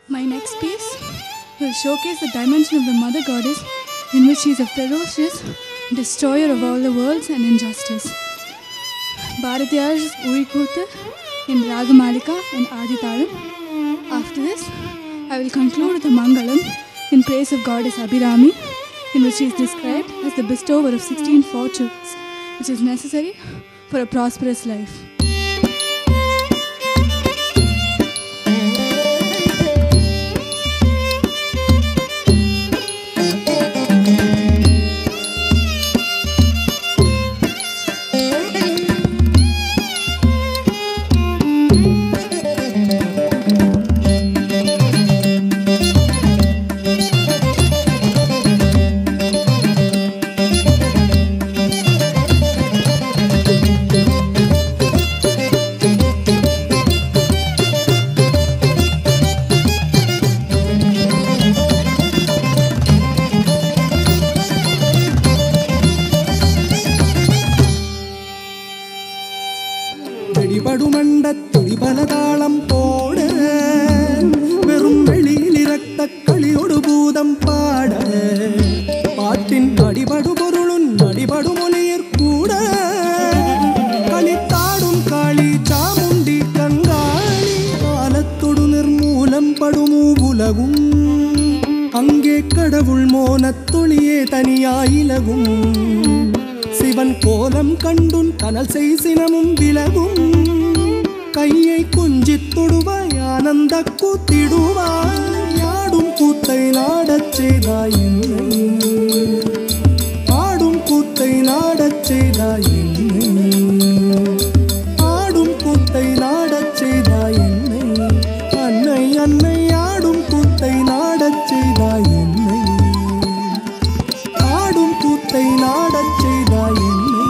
My next piece will showcase the dimension of the Mother Goddess in which she is a ferocious destroyer of all the worlds and injustice. Bharatiyar's Urikuthu in Ragamalika and Aditalam. After this, I will conclude with a Mangalam in praise of Goddess Abhirami, in which she is described as the bestower of 16 fortunes, which is necessary for a prosperous life. Sivan கோலம் கண்டுன் கனல் செய் சினமும் விலகும் கையை குஞ்சித் தொடுவாய் ஆனந்த கூத்திடுவாய் ஆடும் கூத்தை நாடச் செய்தாய் என்னை ஆடும் கூத்தை நாடச் செய்தாய் என்னை ஆடும் கூத்தை நாடச் செய்தாய் என்னை அன்னை அன்னை ஆடும் கூத்தை நாடச் செய்தாய் என்னை ஆடும் கூத்தை நாடச் செய்தாய் என்னை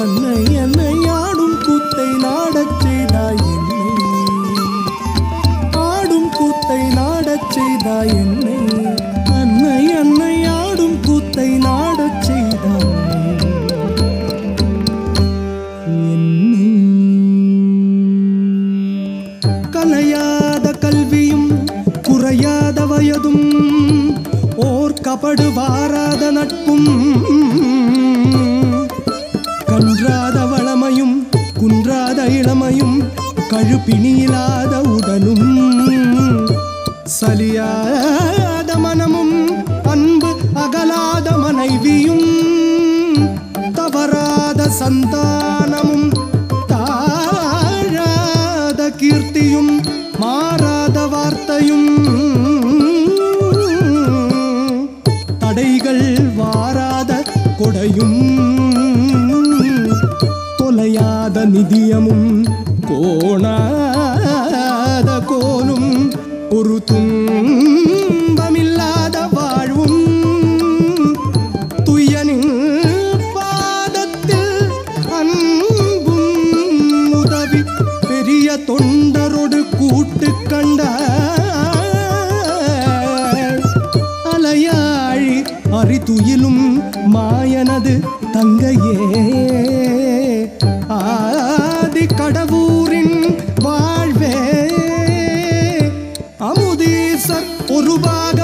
அன்னை அன்னை ஆடும் கூத்தை நாடச் செய்தாய் என்னை ஆடும் கூத்தை நாடச் செய்தாய் என்னை அன்னை அன்னை ஆடும் கூத்தை நாடச் செய்தாய் என்னை கலையாத கல்வியும் குறையாத வயதும் ஓர் கபடு வாராத நட்பும் கன்றாத வளமையும் குன்றாத இளமையும் கழுப்பினியிலாத உடலும் சலியாத மனமும் அன்பு அகலாத மனைவியும் தவறாத சந்தானமும் தாழாத கீர்த்தியும் மாறாத வார்த்தையும் தடைகள் வாராத கொடையும் தொலையாத நிதியமும் கோணாத கோலும் ஒரு துன்பமில்லாத வாழ்வும் துயனின் பாதத்தில் அன்பும் உதவி பெரிய தொண்டரோடு கூட்டு கண்ட அலையாழி அறிதுயிலும் மாயனது தங்கையே ஆதி கடவுரின் வாழ்வே அமுதீசர் ஒரு பாக